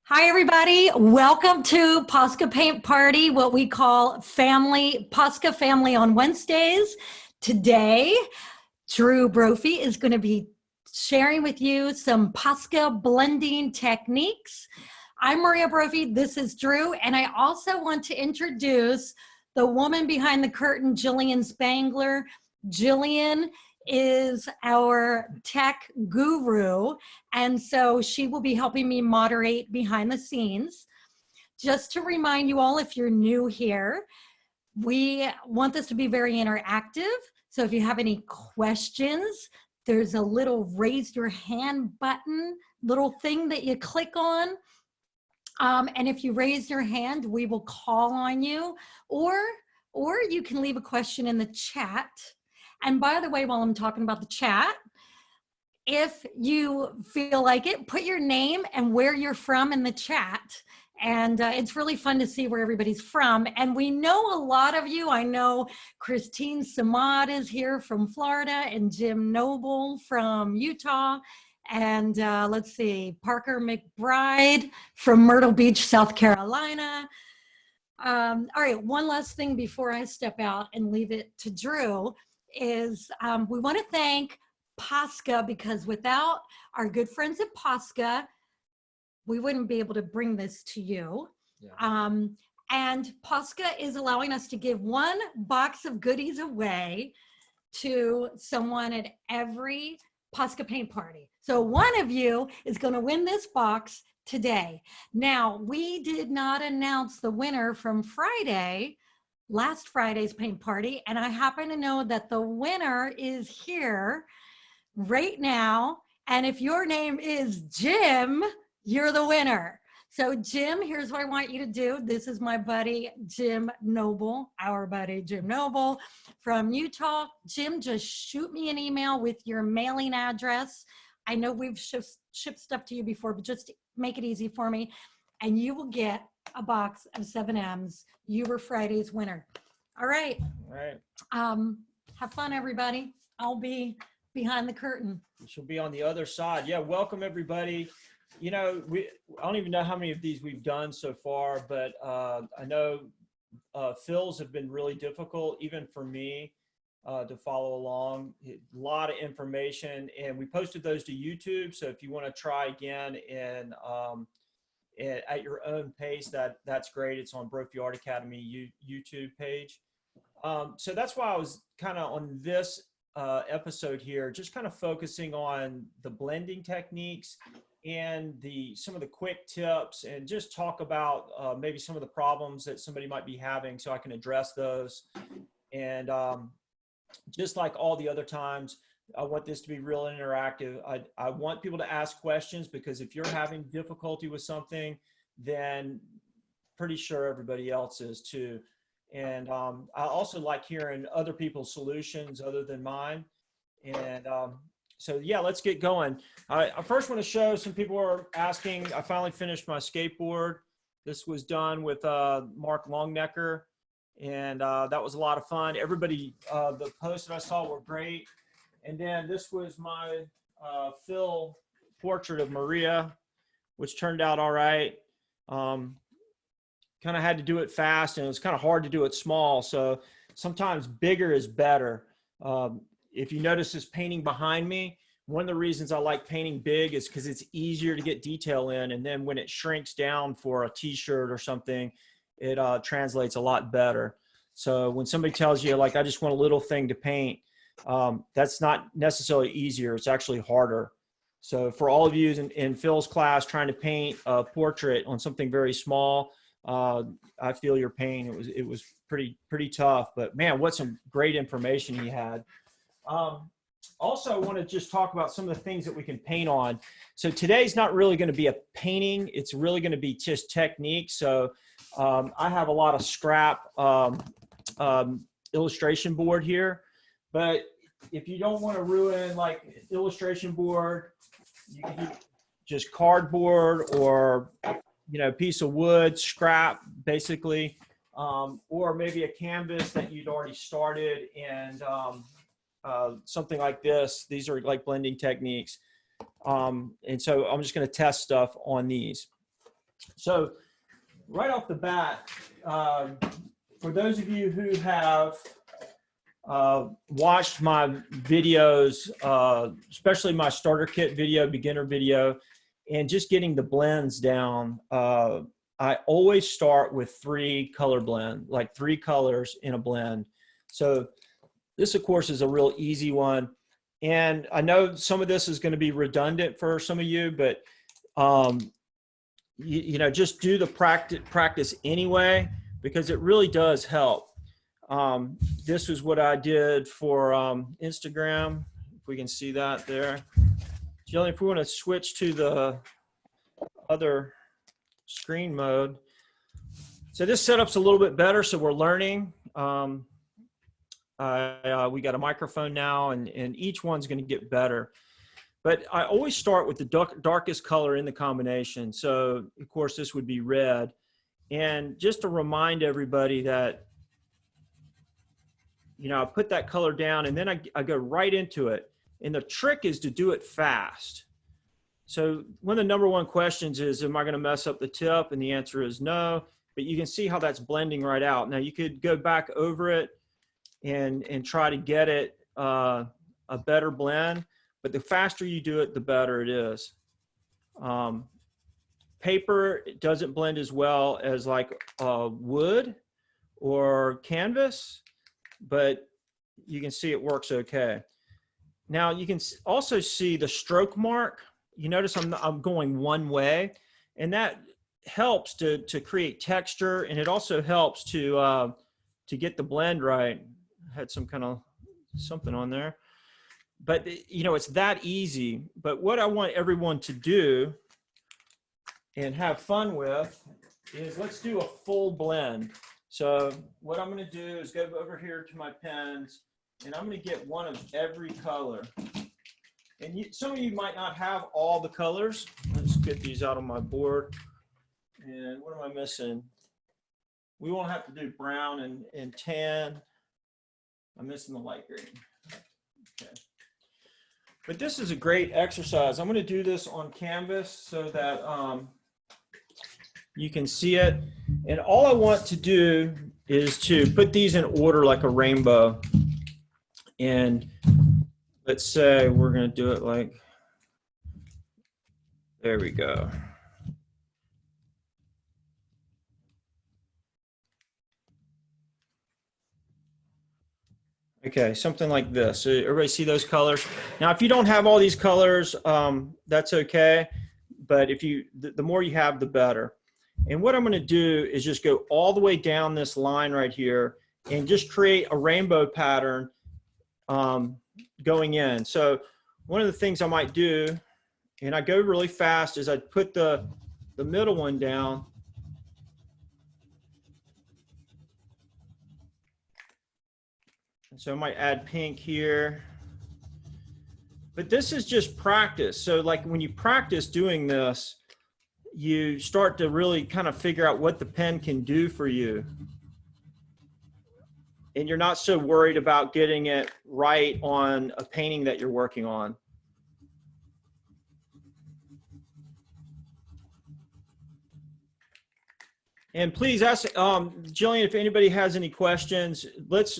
Hi, everybody. Welcome to Posca Paint Party, what we call Posca Family on Wednesdays. Today, Drew Brophy is going to be sharing with you some Posca blending techniques. I'm Maria Brophy. This is Drew. And I also want to introduce the woman behind the curtain, Jillian Spangler. Jillian is our tech guru, and so she will be helping me moderate behind the scenes. Just to remind you all, if you're new here, we want this to be very interactive. So if you have any questions, there's a little raise your hand button, little thing that you click on. And if you raise your hand, we will call on you, or you can leave a question in the chat. And by the way, while I'm talking about the chat, if you feel like it, put your name and where you're from in the chat. And it's really fun to see where everybody's from. And we know a lot of you. I know Christine Samad is here from Florida, and Jim Noble from Utah. And let's see, Parker McBride from Myrtle Beach, South Carolina. All right, one last thing before I step out and leave it to Drew is we want to thank Posca, because without our good friends at Posca, we wouldn't be able to bring this to you. Yeah. And Posca is allowing us to give one box of goodies away to someone at every Posca paint party. So one of you is going to win this box today. Now, we did not announce the winner from last Friday's paint party, and I happen to know that the winner is here right now. And if your name is Jim, you're the winner. So Jim, here's what I want you to do. This is my buddy, Jim Noble, our buddy, Jim Noble from Utah. Jim, just shoot me an email with your mailing address. I know we've shipped stuff to you before, but just make it easy for me. And you will get a box of 7Ms. You were Friday's winner. All right. All right. Have fun, everybody. I'll be behind the curtain. She'll be on the other side. Yeah, welcome everybody. You know, I don't even know how many of these we've done so far, but I know fills have been really difficult, even for me, to follow along. A lot of information, and we posted those to YouTube. So if you want to try again and at your own pace, that's great. It's on Brophy Art Academy YouTube page. So that's why I was kind of on this episode here, just kind of focusing on the blending techniques and some of the quick tips, and just talk about maybe some of the problems that somebody might be having, so I can address those. And just like all the other times, I want this to be real interactive. I want people to ask questions, because if you're having difficulty with something, then pretty sure everybody else is too. And I also like hearing other people's solutions other than mine. And so yeah, let's get going. I first want to show, some people are asking, I finally finished my skateboard. This was done with Mark Longnecker, and that was a lot of fun. Everybody, the posts that I saw were great. And then this was my fill portrait of Maria, which turned out all right. Kind of had to do it fast, and it was kind of hard to do it small. So sometimes bigger is better. If you notice this painting behind me, one of the reasons I like painting big is because it's easier to get detail in. And then when it shrinks down for a t-shirt or something, it translates a lot better. So when somebody tells you, like, I just want a little thing to paint, that's not necessarily easier. It's actually harder. So for all of you in Phil's class trying to paint a portrait on something very small, I feel your pain. It was pretty tough, but man, what some great information he had. Also, I want to just talk about some of the things that we can paint on. So today's not really going to be a painting. It's really going to be just technique. So I have a lot of scrap illustration board here, but if you don't want to ruin like illustration board, you can use just cardboard, or piece of wood, scrap, basically, or maybe a canvas that you'd already started, and something like this. These are like blending techniques. And so I'm just going to test stuff on these. So right off the bat, for those of you who have watched my videos, especially my starter kit video, beginner video, and just getting the blends down, I always start with 3 color blend, like 3 colors in a blend. So this, of course, is a real easy one. And I know some of this is going to be redundant for some of you, but you know, just do the practice anyway, because it really does help. This was what I did for Instagram. If we can see that there. Jillian, if we want to switch to the other screen mode. So this setup's a little bit better, so we're learning. We got a microphone now, and each one's going to get better. But I always start with the darkest color in the combination. So, of course, this would be red. And just to remind everybody that, you know, I put that color down, and then I go right into it. And the trick is to do it fast. So one of the #1 questions is, am I going to mess up the tip? And the answer is no. But you can see how that's blending right out. Now, you could go back over it and try to get it a better blend. But the faster you do it, the better it is. Paper doesn't blend as well as like wood or canvas, but you can see it works okay. Now you can also see the stroke mark. You notice I'm going one way, and that helps to create texture, and it also helps to get the blend right. I had some kind of something on there. But, you know, it's that easy. But what I want everyone to do and have fun with is, let's do a full blend. So what I'm going to do is go over here to my pens, and I'm going to get one of every color. And some of you might not have all the colors. Let's get these out on my board. And what am I missing? We won't have to do brown and tan. I'm missing the light green. Okay. But this is a great exercise. I'm going to do this on canvas so that you can see it. And all I want to do is to put these in order like a rainbow. And let's say we're going to do it like, there we go. Okay, something like this. So everybody see those colors? Now, if you don't have all these colors, that's okay. But if you, the more you have, the better. And what I'm going to do is just go all the way down this line right here and just create a rainbow pattern going in. So one of the things I might do, and I go really fast, is I put the middle one down. So I might add pink here. But this is just practice. So like when you practice doing this, you start to really kind of figure out what the pen can do for you. And you're not so worried about getting it right on a painting that you're working on. And please ask Jillian if anybody has any questions. Let's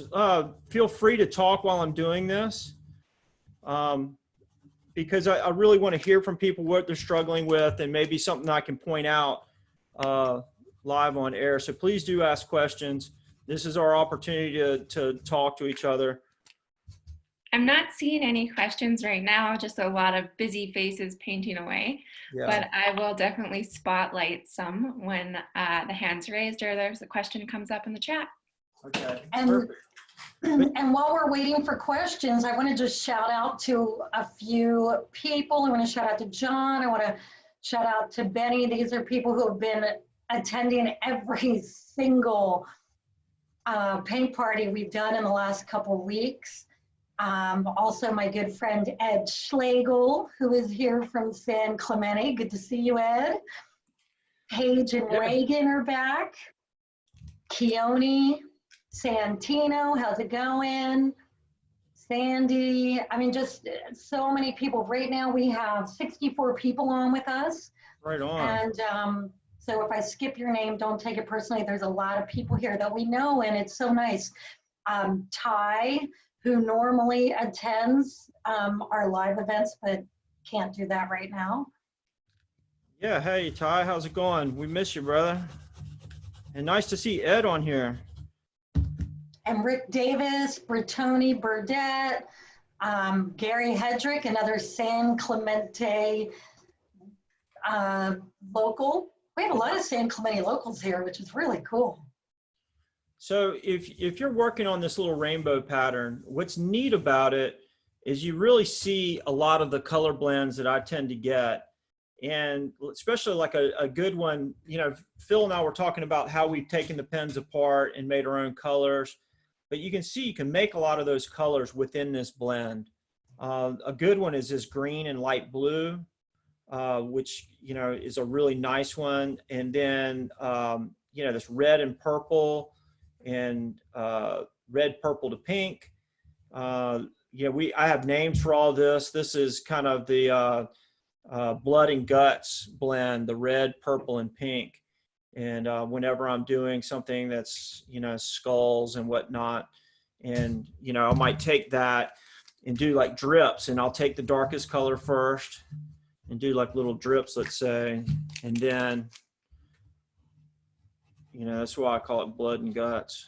feel free to talk while I'm doing this, because I really want to hear from people what they're struggling with, and maybe something I can point out live on air. So please do ask questions. This is our opportunity to talk to each other. I'm not seeing any questions right now, just a lot of busy faces painting away. Yeah. But I will definitely spotlight some when the hand's raised or there's a question comes up in the chat. Okay, perfect. And while we're waiting for questions, I want to just shout out to a few people. I want to shout out to John. I want to shout out to Benny. These are people who have been attending every single paint party we've done in the last couple of weeks. Also my good friend Ed Schlegel, who is here from San Clemente. Good to see you, Ed. Paige and Reagan are back. Keone, Santino, how's it going? Sandy, I mean, just so many people. Right now we have 64 people on with us. Right on. And So if I skip your name, don't take it personally. There's a lot of people here that we know, and it's so nice. Ty, who normally attends our live events, but can't do that right now. Yeah, hey Ty, how's it going? We miss you, brother. And nice to see Ed on here. And Rick Davis, Bertoni Burdette, Gary Hedrick, another San Clemente local. We have a lot of San Clemente locals here, which is really cool. So if you're working on this little rainbow pattern, what's neat about it is you really see a lot of the color blends that I tend to get. And especially like a good one, you know, Phil and I were talking about how we've taken the pens apart and made our own colors. But you can see you can make a lot of those colors within this blend. A good one is this green and light blue, which, you know, is a really nice one. And then, you know, this red and purple and red, purple to pink. Yeah, I have names for all this. This is kind of the blood and guts blend, the red, purple, and pink. And whenever I'm doing something that's, you know, skulls and whatnot, and, you know, I might take that and do like drips, and I'll take the darkest color first and do like little drips, let's say, and then, you know, that's why I call it blood and guts.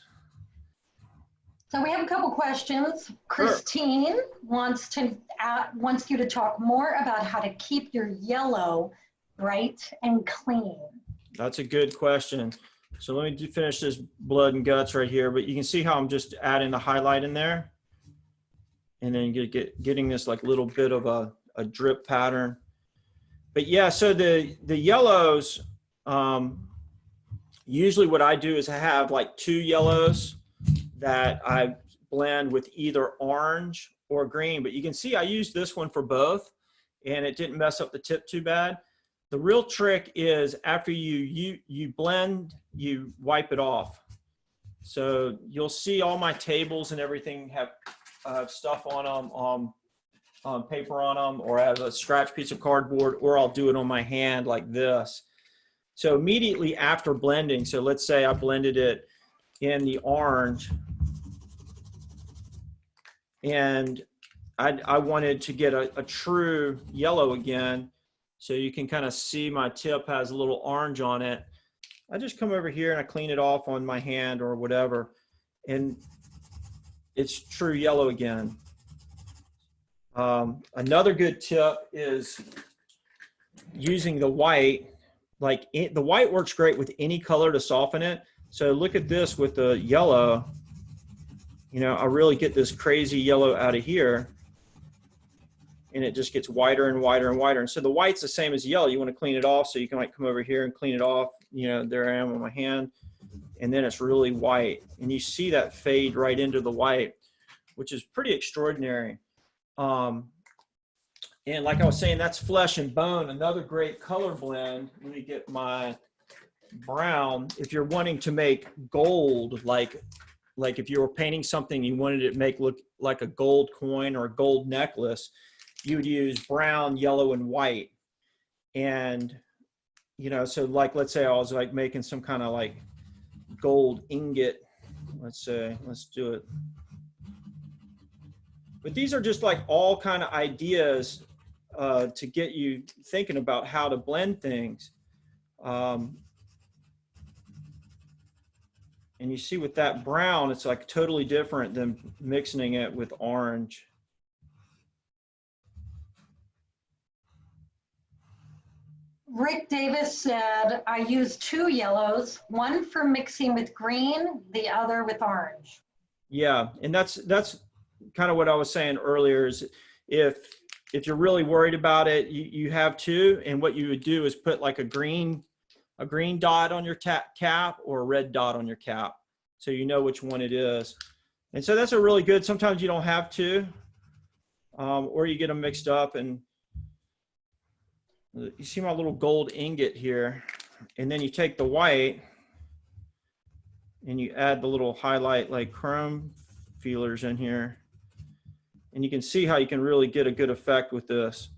So we have a couple questions. Christine wants you to talk more about how to keep your yellow bright and clean. That's a good question. So let me finish this blood and guts right here, but you can see how I'm just adding the highlight in there, and then getting this like little bit of a drip pattern. But yeah, so the yellows, usually what I do is I have like 2 yellows that I blend with either orange or green, but you can see I used this one for both and it didn't mess up the tip too bad. The real trick is after you blend, you wipe it off. So you'll see all my tables and everything have stuff on them, paper on them, or I have a scratch piece of cardboard, or I'll do it on my hand like this. So immediately after blending, so let's say I blended it in the orange, and I wanted to get a true yellow again, so you can kind of see my tip has a little orange on it. I just come over here and I clean it off on my hand or whatever, and it's true yellow again. Another good tip is using the white. Like the white works great with any color to soften it. So look at this with the yellow, you know, I really get this crazy yellow out of here, and it just gets whiter and whiter and whiter. And so the white's the same as yellow. You want to clean it off, so you can like come over here and clean it off. You know, there I am on my hand, and then it's really white. And you see that fade right into the white, which is pretty extraordinary. And like I was saying, that's flesh and bone. Another great color blend. Let me get my brown. If you're wanting to make gold, like if you were painting something, you wanted it to make look like a gold coin or a gold necklace, you would use brown, yellow, and white. And, you know, so like, let's say I was like making some kind of like gold ingot. Let's say, let's do it. But these are just like all kind of ideas to get you thinking about how to blend things. And you see with that brown, it's like totally different than mixing it with orange. Rick Davis said, I use 2 yellows, one for mixing with green, the other with orange. Yeah, and that's kind of what I was saying earlier, is if you're really worried about it, you have 2, and what you would do is put like a green dot on your cap or a red dot on your cap, so you know which one it is. And so that's a really good, sometimes you don't have to, or you get them mixed up. And you see my little gold ingot here, and then you take the white and you add the little highlight like chrome feelers in here, and you can see how you can really get a good effect with this.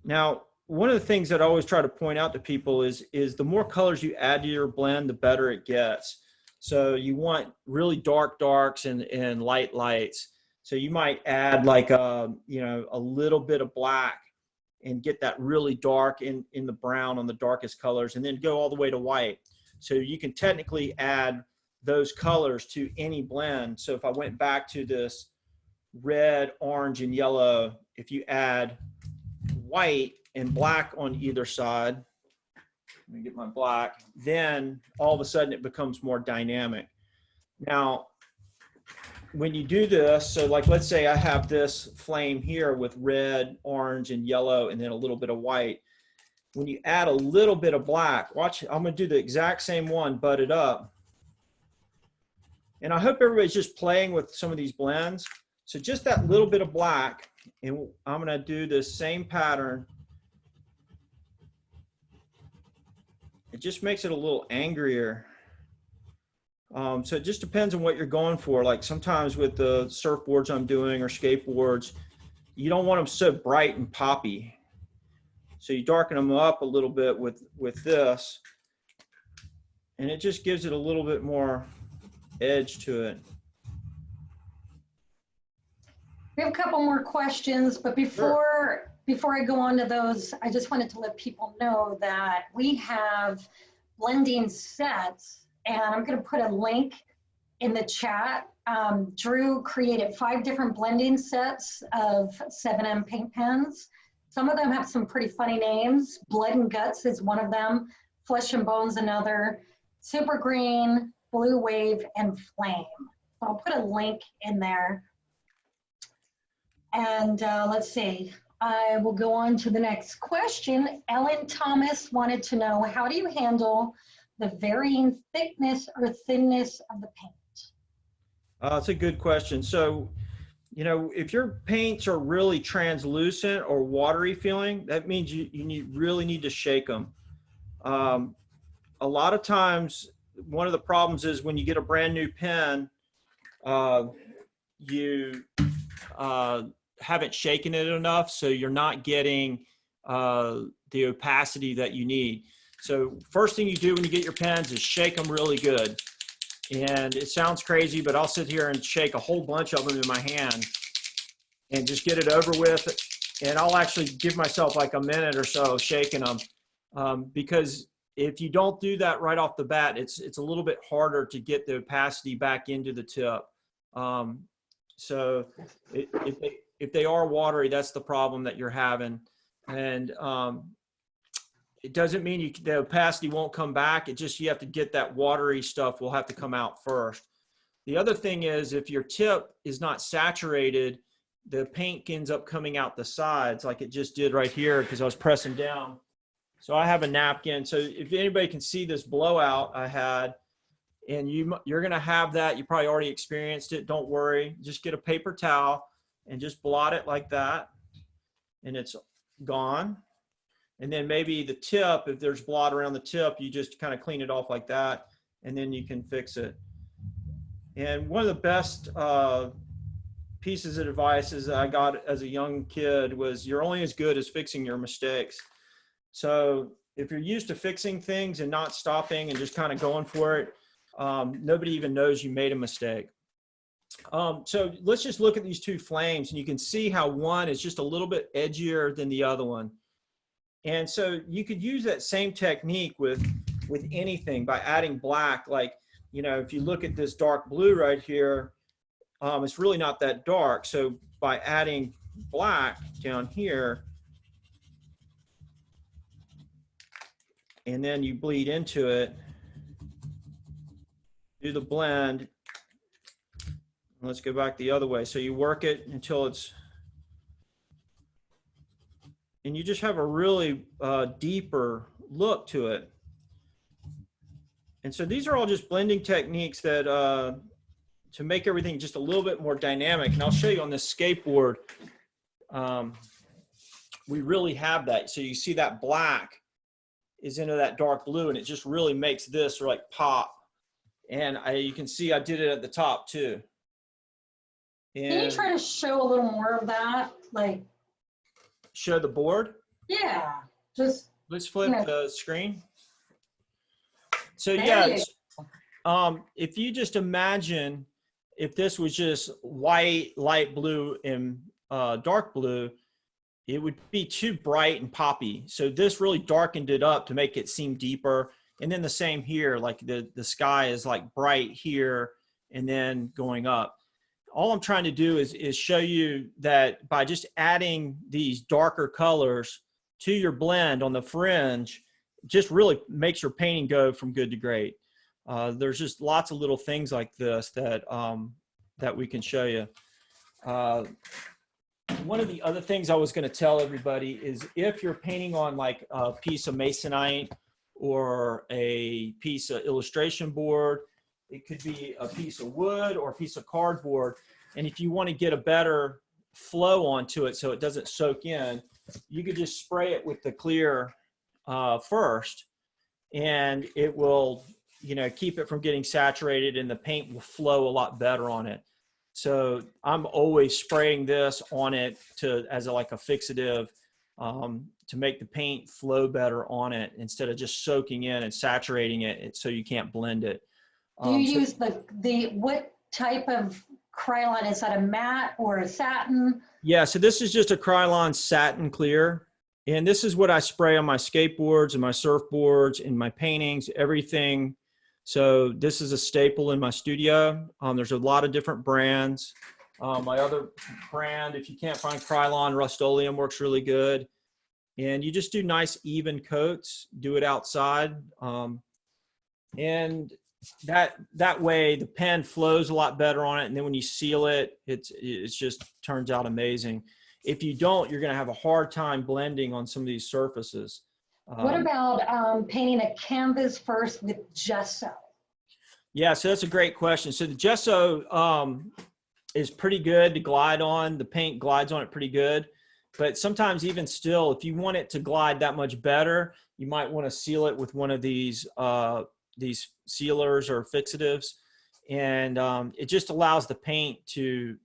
Now one of the things that I always try to point out to people is the more colors you add to your blend, the better it gets. So you want really dark darks and light lights. So you might add like a little bit of black and get that really dark in the brown on the darkest colors, and then go all the way to white. So you can technically add those colors to any blend. So if I went back to this red, orange, and yellow, if you add white and black on either side, let me get my black, then all of a sudden it becomes more dynamic. Now, when you do this, so like let's say I have this flame here with red, orange, and yellow, and then a little bit of white. When you add a little bit of black, watch, I'm gonna do the exact same one, butt it up. And I hope everybody's just playing with some of these blends. So just that little bit of black, and I'm gonna do this same pattern. It just makes it a little angrier. So it just depends on what you're going for. Like sometimes with the surfboards I'm doing or skateboards, you don't want them so bright and poppy. So you darken them up a little bit with this, and it just gives it a little bit more edge to it. We have a couple more questions, but before I go on to those, I just wanted to let people know that we have blending sets, and I'm going to put a link in the chat. Drew created 5 different blending sets of 7M paint pens. Some of them have some pretty funny names. Blood and Guts is one of them. Flesh and Bones another. Super Green, Blue Wave, and Flame. So I'll put a link in there. And let's see, I will go on to the next question. Ellen Thomas wanted to know, how do you handle the varying thickness or thinness of the paint? That's a good question. So, you know, if your paints are really translucent or watery feeling, that means you really need to shake them. A lot of times, one of the problems is when you get a brand new pen, you haven't shaken it enough, so you're not getting the opacity that you need. So first thing you do when you get your pens is shake them really good. And it sounds crazy, but I'll sit here and shake a whole bunch of them in my hand and just get it over with. And I'll actually give myself like a minute or so shaking them, because if you don't do that right off the bat, it's a little bit harder to get the opacity back into the tip. So if they are watery, that's the problem that you're having. And it doesn't mean the opacity won't come back. It just, you have to get that watery stuff will have to come out first. The other thing is, if your tip is not saturated, the paint ends up coming out the sides like it just did right here because I was pressing down. So I have a napkin. So if anybody can see this blowout I had, and you're going to have that, you probably already experienced it. Don't worry. Just get a paper towel and just blot it like that, and it's gone. And then maybe the tip, if there's blot around the tip, you just kind of clean it off like that, and then you can fix it. And one of the best pieces of advice that I got as a young kid was, you're only as good as fixing your mistakes. So if you're used to fixing things and not stopping and just kind of going for it, nobody even knows you made a mistake. So let's just look at these 2 flames, and you can see how one is just a little bit edgier than the other one. And so you could use that same technique with anything by adding black. Like, you know, if you look at this dark blue right here, it's really not that dark. So by adding black down here, and then you bleed into it, do the blend. Let's go back the other way. So you work it until it's, and you just have a really deeper look to it. And so these are all just blending techniques that to make everything just a little bit more dynamic. And I'll show you on this skateboard, we really have that. So you see that black is into that dark blue, and it just really makes this like pop. And you can see I did it at the top too. And can you try to show a little more of that? Like, show the board? Yeah. Just, let's flip you know, the screen. So there yeah, you if you just imagine if this was just white, light blue, and dark blue, it would be too bright and poppy. So this really darkened it up to make it seem deeper. And then the same here, like the sky is like bright here and then going up. All I'm trying to do is show you that by just adding these darker colors to your blend on the fringe, just really makes your painting go from good to great. There's just lots of little things like this that, that we can show you. One of the other things I was going to tell everybody is if you're painting on like a piece of masonite or a piece of illustration board, it could be a piece of wood or a piece of cardboard. And if you want to get a better flow onto it so it doesn't soak in, you could just spray it with the clear first, and it will, you know, keep it from getting saturated, and the paint will flow a lot better on it. So I'm always spraying this on it as like a fixative to make the paint flow better on it instead of just soaking in and saturating it so you can't blend it. Do you use what type of Krylon? Is that a matte or a satin? Yeah, so this is just a Krylon satin clear. And this is what I spray on my skateboards and my surfboards and my paintings, everything. So this is a staple in my studio. There's a lot of different brands. My other brand, if you can't find Krylon, Rust-Oleum works really good. And you just do nice even coats, do it outside. And that way the pen flows a lot better on it. And then when you seal it, it just turns out amazing. If you don't, you're going to have a hard time blending on some of these surfaces. What about painting a canvas first with gesso? Yeah, so that's a great question. So the gesso is pretty good to glide on. The paint glides on it pretty good. But sometimes even still, if you want it to glide that much better, you might want to seal it with one of these sealers or fixatives. And it just allows the paint to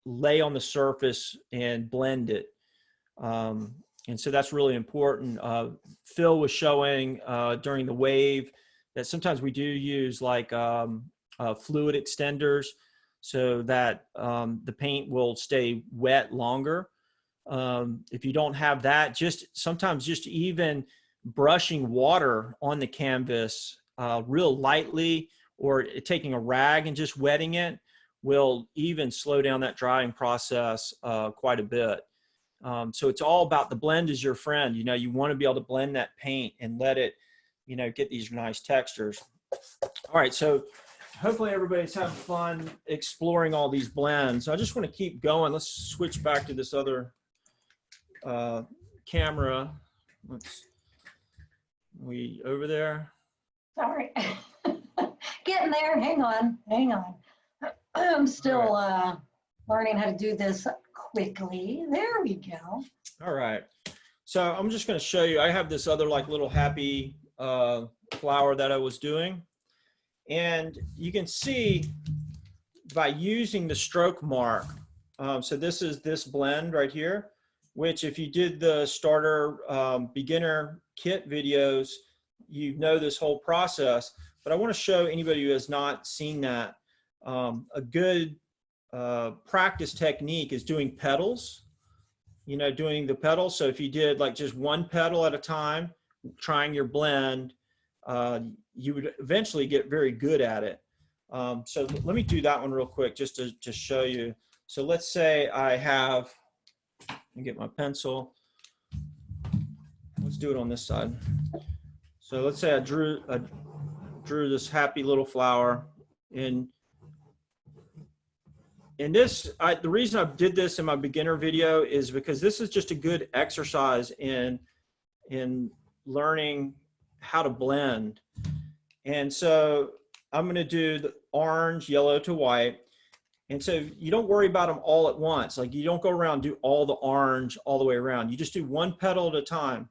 lay on the surface and blend it. And so that's really important. Phil was showing during the wave that sometimes we do use like fluid extenders so that the paint will stay wet longer. If you don't have that, sometimes just even brushing water on the canvas real lightly, or taking a rag and just wetting it will even slow down that drying process quite a bit. So it's all about the blend is your friend. You know, you want to be able to blend that paint and let it, you know, get these nice textures. All right, so hopefully everybody's having fun exploring all these blends. I just want to keep going. Let's switch back to this other camera. Over there. Sorry. Getting there. Hang on. I'm still learning how to do this quickly. There we go. All right. So I'm just going to show you. I have this other like little happy flower that I was doing. And you can see by using the stroke mark. So this is this blend right here, which if you did the starter beginner kit videos, you know this whole process. But I want to show anybody who has not seen that. A good practice technique is doing petals, you know, doing the petals. So if you did like just one petal at a time, trying your blend, you would eventually get very good at it. So let me do that one real quick just to show you. So let's say I have, let me get my pencil. Let's do it on this side. So let's say I drew this happy little flower, and this, the reason I did this in my beginner video is because this is just a good exercise in learning how to blend. And so I'm going to do the orange, yellow to white. And so you don't worry about them all at once. Like you don't go around and do all the orange all the way around. You just do one petal at a time.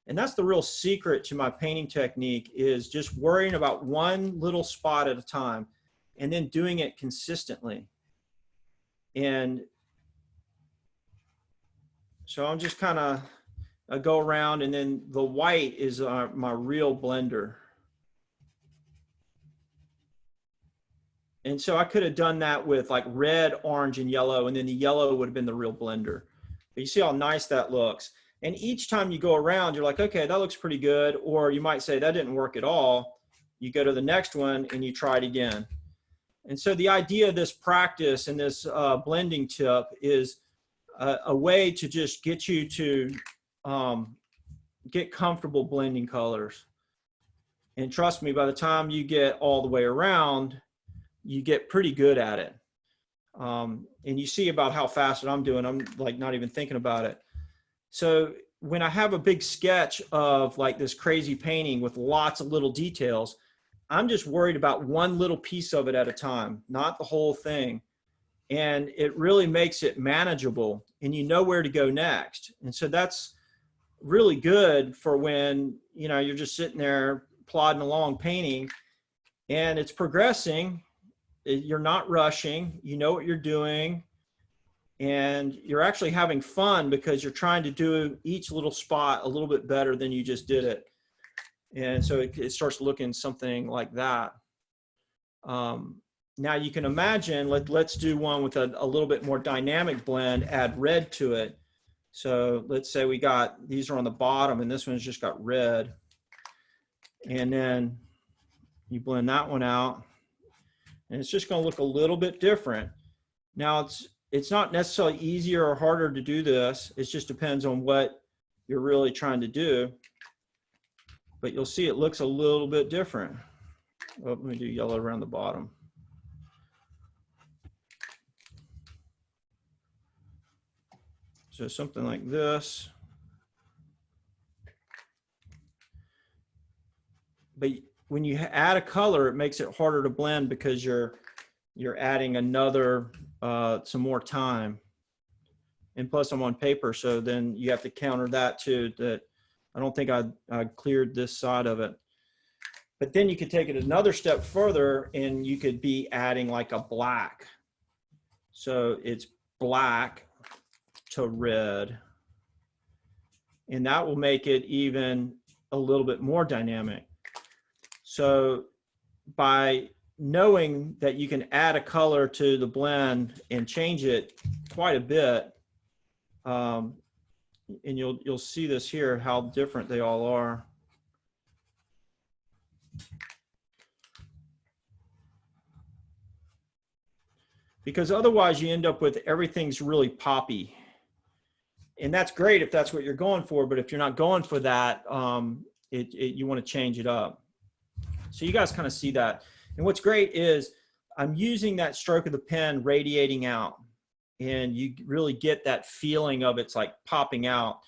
And that's the real secret to my painting technique, is just worrying about one little spot at a time and then doing it consistently. And so I'm just kind of, go around, and then the white is my real blender. And so I could have done that with like red, orange, and yellow, and then the yellow would have been the real blender. But you see how nice that looks. And each time you go around, you're like, okay, that looks pretty good. Or you might say that didn't work at all. You go to the next one and you try it again. And so the idea of this practice and this blending tip is a way to just get you to get comfortable blending colors. And trust me, by the time you get all the way around, you get pretty good at it. And you see about how fast I'm doing. I'm like not even thinking about it. So when I have a big sketch of like this crazy painting with lots of little details, I'm just worried about one little piece of it at a time, not the whole thing. And it really makes it manageable, and you know where to go next. And so that's really good for when, you know, you're just sitting there plodding along painting and it's progressing. You're not rushing, you know what you're doing, and you're actually having fun because you're trying to do each little spot a little bit better than you just did it. And so it starts looking something like that. Now you can imagine, let's do one with a little bit more dynamic blend, add red to it. So let's say we got, these are on the bottom and this one's just got red. And then you blend that one out. And it's just going to look a little bit different. Now it's not necessarily easier or harder to do this. It just depends on what you're really trying to do. But you'll see it looks a little bit different. Oh, let me do yellow around the bottom. So something like this. But when you add a color, it makes it harder to blend because you're adding another, some more time. And plus I'm on paper, so then you have to counter that too, that I don't think I cleared this side of it. But then you could take it another step further and you could be adding like a black. So it's black to red. And that will make it even a little bit more dynamic. So by knowing that you can add a color to the blend and change it quite a bit, and you'll see this here, how different they all are. Because otherwise you end up with everything's really poppy. And that's great if that's what you're going for, but if you're not going for that, you want to change it up. So you guys kind of see that. And what's great is I'm using that stroke of the pen radiating out, and you really get that feeling of it's like popping out.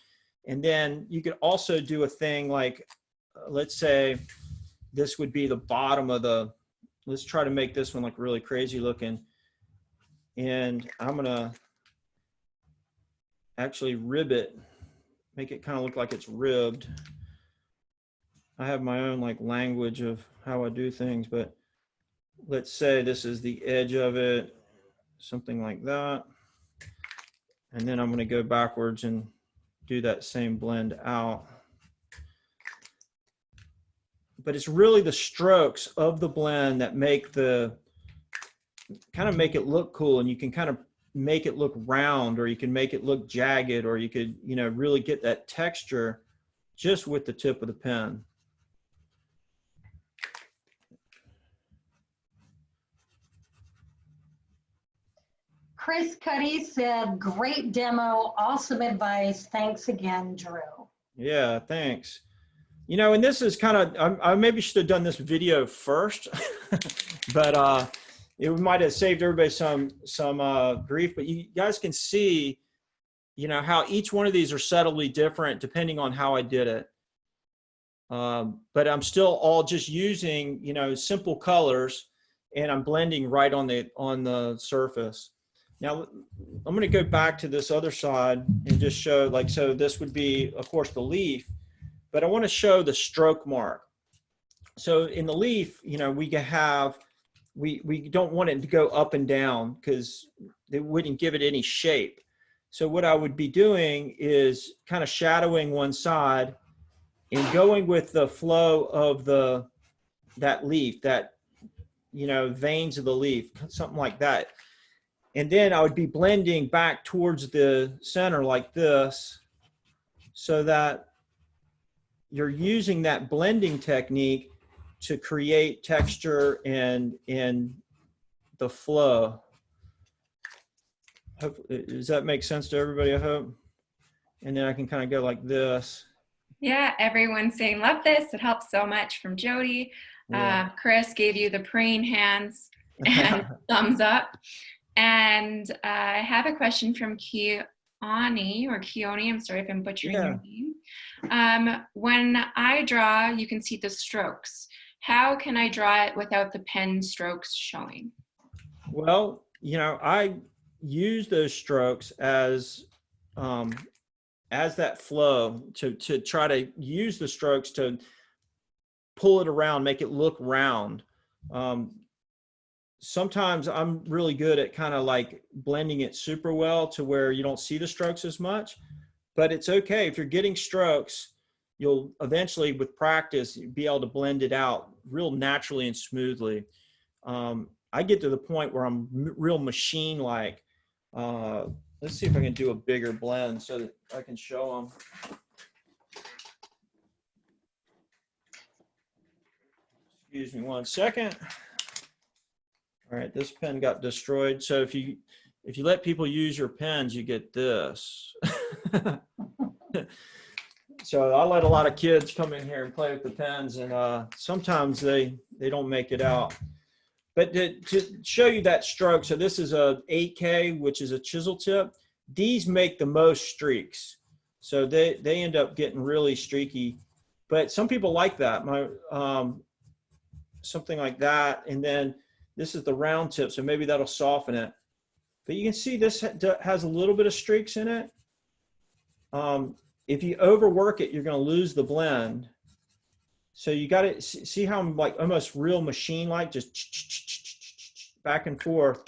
And then you could also do a thing like, let's say this would be the bottom of the, let's try to make this one like really crazy looking. And I'm gonna actually rib it, make it kind of look like it's ribbed. I have my own like language of how I do things, but let's say this is the edge of it, something like that. And then I'm going to go backwards and do that same blend out. But it's really the strokes of the blend that make the, kind of make it look cool, and you can kind of make it look round, or you can make it look jagged, or you could, you know, really get that texture just with the tip of the pen. Chris Cuddy said, great demo, awesome advice. Thanks again, Drew. Yeah, thanks. You know, and this is kind of, I maybe should have done this video first, but it might have saved everybody some grief. But you guys can see, you know, how each one of these are subtly different depending on how I did it. But I'm still all just using, you know, simple colors, and I'm blending right on the surface. Now, I'm going to go back to this other side and just show, like, so this would be, of course, the leaf, but I want to show the stroke mark. So in the leaf, you know, we don't want it to go up and down because it wouldn't give it any shape. So what I would be doing is kind of shadowing one side and going with the flow of that leaf, that, you know, veins of the leaf, something like that. And then I would be blending back towards the center like this, so that you're using that blending technique to create texture and the flow. Does that make sense to everybody, I hope? And then I can kind of go like this. Yeah, everyone's saying love this. It helps so much from Jody. Yeah. Chris gave you the praying hands and thumbs up. And I have a question from Keone, I'm sorry if I'm butchering your name. When I draw, you can see the strokes. How can I draw it without the pen strokes showing? Well, you know, I use those strokes as that flow to try to use the strokes to pull it around, make it look round. Sometimes I'm really good at kind of like blending it super well to where you don't see the strokes as much, but it's okay. If you're getting strokes, you'll eventually, with practice, be able to blend it out real naturally and smoothly. I get to the point where I'm real machine-like. Let's see if I can do a bigger blend so that I can show them. Excuse me 1 second. All right, this pen got destroyed. So if you let people use your pens, you get this. So I let a lot of kids come in here and play with the pens, and sometimes they don't make it out. But to show you that stroke, so this is a 8K, which is a chisel tip. These make the most streaks, so they end up getting really streaky. But some people like that, something like that, and then this is the round tip, so maybe that'll soften it. But you can see this has a little bit of streaks in it. If you overwork it, you're going to lose the blend. So you got to see how I'm like almost real machine-like, just back and forth,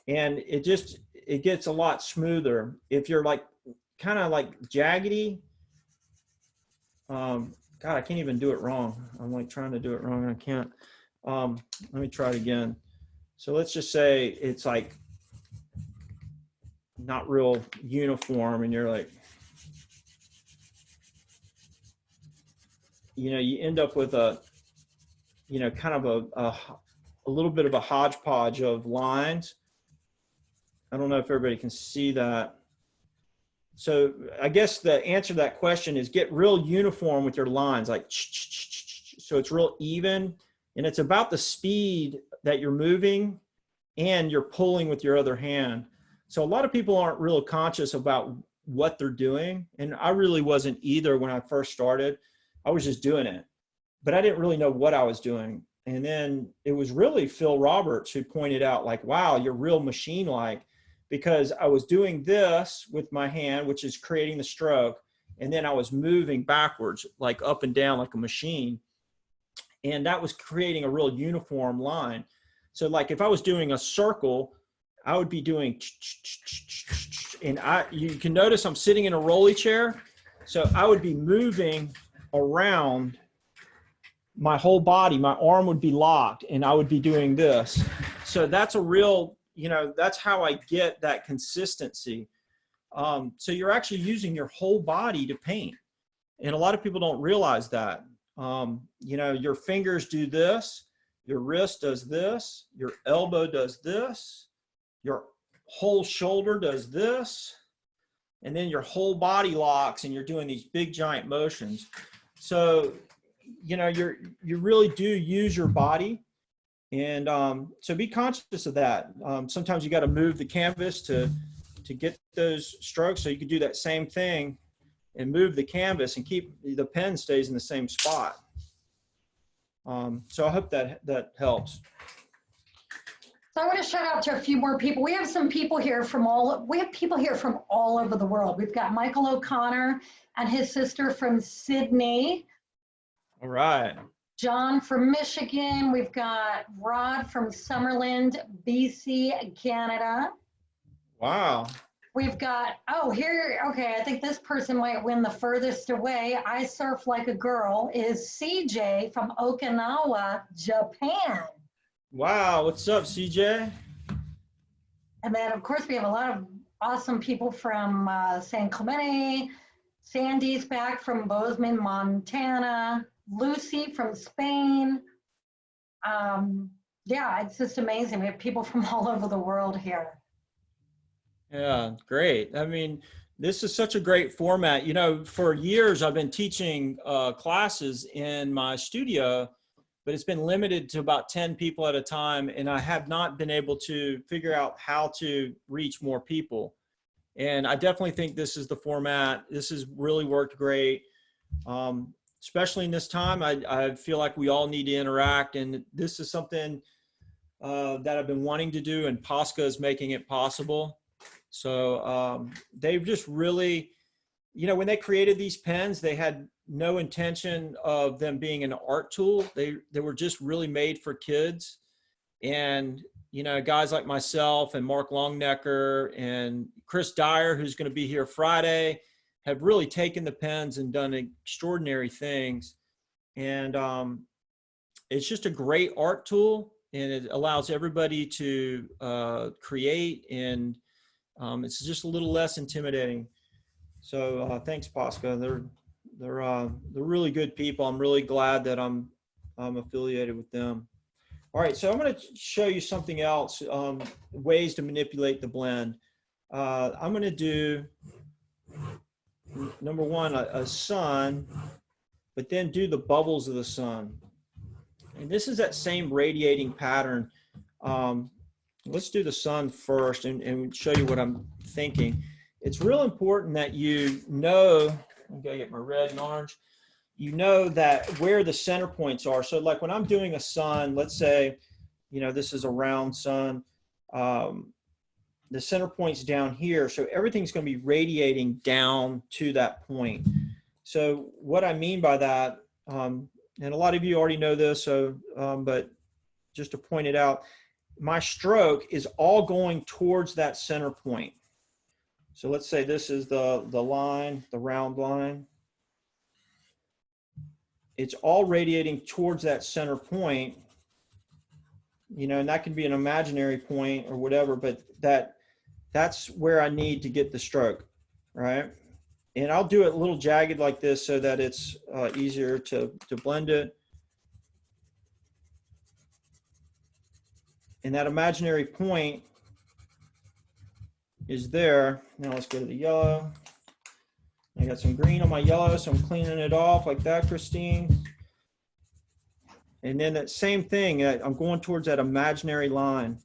and it gets a lot smoother. If you're like kind of like jaggedy, God, I can't even do it wrong. I'm like trying to do it wrong and I can't. Let me try it again. So let's just say it's like not real uniform, and you're like, you know, you end up with a, you know, kind of a little bit of a hodgepodge of lines. I don't know if everybody can see that. So I guess the answer to that question is get real uniform with your lines, like so it's real even, and it's about the speed that you're moving and you're pulling with your other hand. So a lot of people aren't real conscious about what they're doing, and I really wasn't either when I first started. I was just doing it, but I didn't really know what I was doing. And then it was really Phil Roberts who pointed out, like, wow, you're real machine-like, because I was doing this with my hand, which is creating the stroke. And then I was moving backwards, like up and down like a machine. And that was creating a real uniform line. So like if I was doing a circle, I would be doing, and you can notice I'm sitting in a rolly chair. So I would be moving around my whole body. My arm would be locked and I would be doing this. So that's a real, you know, that's how I get that consistency. So you're actually using your whole body to paint. And a lot of people don't realize that. You know, your fingers do this, your wrist does this, your elbow does this, your whole shoulder does this, and then your whole body locks and you're doing these big giant motions. So, you know, you really do use your body. And so be conscious of that. Sometimes you got to move the canvas to get those strokes. So you can do that same thing and move the canvas and keep the pen stays in the same spot. So I hope that helps. So I want to shout out to a few more people. We have some people here from all over the world. We've got Michael O'Connor and his sister from Sydney. All right. John from Michigan. We've got Rod from Summerland, BC, Canada. Wow. We've got, oh, here, okay, I think this person might win the furthest away. I surf like a girl is CJ from Okinawa, Japan. Wow, what's up, CJ? And then, of course, we have a lot of awesome people from San Clemente. Sandy's back from Bozeman, Montana. Lucy from Spain. Yeah, it's just amazing. We have people from all over the world here. Yeah, great. I mean, this is such a great format. You know, for years I've been teaching classes in my studio, but it's been limited to about 10 people at a time, and I have not been able to figure out how to reach more people. And I definitely think this is the format. This has really worked great. Especially in this time, I feel like we all need to interact, and this is something that I've been wanting to do, and Posca is making it possible. So they've just really, you know, when they created these pens, they had no intention of them being an art tool. They were just really made for kids. And, you know, guys like myself and Mark Longnecker and Chris Dyer, who's going to be here Friday, have really taken the pens and done extraordinary things. And it's just a great art tool, and it allows everybody to create, and it's just a little less intimidating. So thanks, Posca. They're really good people. I'm really glad that I'm affiliated with them. All right, so I'm going to show you something else, ways to manipulate the blend. I'm going to do, number one, a sun, but then do the bubbles of the sun. And this is that same radiating pattern. Let's do the sun first and show you what I'm thinking. It's real important that you know, I'm gonna get my red and orange, you know that where the center points are. So like when I'm doing a sun, let's say, you know, this is a round sun, the center point's down here. So everything's gonna be radiating down to that point. So what I mean by that, and a lot of you already know this, so, but just to point it out, my stroke is all going towards that center point. So let's say this is the line, the round line. It's all radiating towards that center point, you know, and that can be an imaginary point or whatever, but that's where I need to get the stroke, right? And I'll do it a little jagged like this so that it's easier to blend it. And that imaginary point is there. Now let's go to the yellow. I got some green on my yellow, so I'm cleaning it off like that, Christine. And then that same thing, I'm going towards that imaginary line.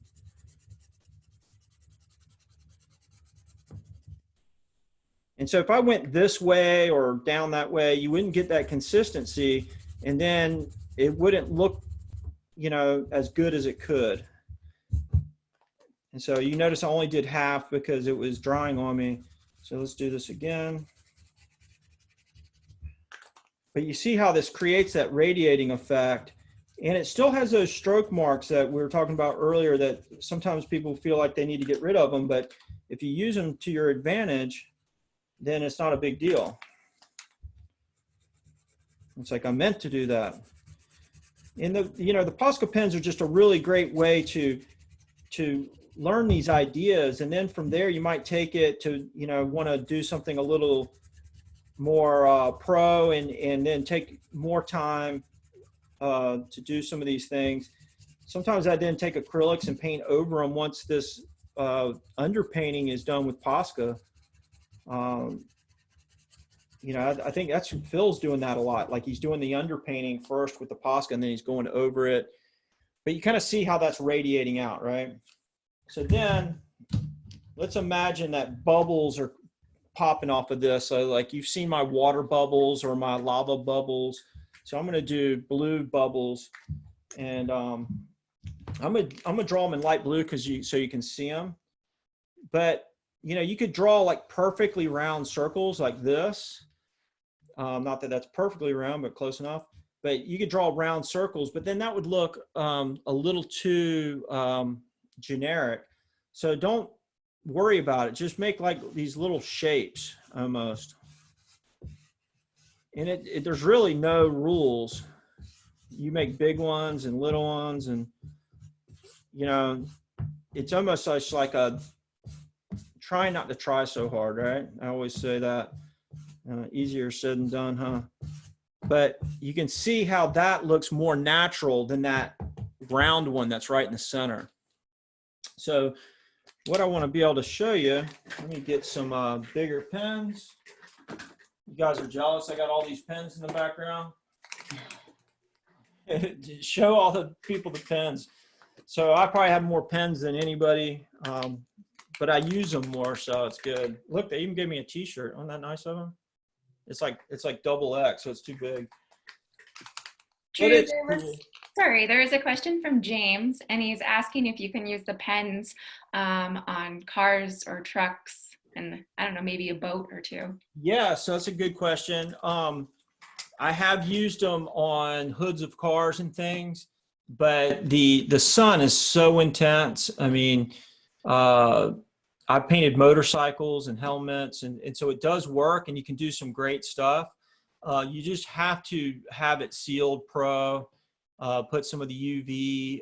And so if I went this way or down that way, you wouldn't get that consistency, and then it wouldn't look, you know, as good as it could. And so you notice I only did half because it was drying on me. So let's do this again. But you see how this creates that radiating effect, and it still has those stroke marks that we were talking about earlier that sometimes people feel like they need to get rid of them, but if you use them to your advantage, then it's not a big deal. It's like I meant to do that. And you know, the Posca pens are just a really great way to learn these ideas, and then from there you might take it to, you know, want to do something a little more pro, and then take more time to do some of these things. Sometimes I then take acrylics and paint over them once this underpainting is done with Posca. You know, I think that's Phil's doing that a lot. Like he's doing the underpainting first with the Posca, and then he's going over it. But you kind of see how that's radiating out, right? So then let's imagine that bubbles are popping off of this. So like you've seen my water bubbles or my lava bubbles. So I'm going to do blue bubbles, and I'm gonna draw them in light blue so you can see them. But you know, you could draw like perfectly round circles like this. Not that that's perfectly round, but close enough. But you could draw round circles, but then that would look a little too generic. So don't worry about it. Just make like these little shapes almost. And there's really no rules. You make big ones and little ones, and you know, it's almost like a try not to try so hard, right? I always say that. Easier said than done, huh? But you can see how that looks more natural than that round one that's right in the center. So what I want to be able to show you, let me get some bigger pens. You guys are jealous. I got all these pens in the background. Show all the people the pens. So I probably have more pens than anybody, but I use them more, so it's good. Look, they even gave me a t-shirt. Isn't that nice of them? It's like double X, so it's too big. Drew, there was a question from James, and he's asking if you can use the pens on cars or trucks, and I don't know, maybe a boat or two. Yeah, so that's a good question. I have used them on hoods of cars and things, but the sun is so intense. I mean, I painted motorcycles and helmets, and so it does work, and you can do some great stuff. You just have to have it sealed pro, put some of the UV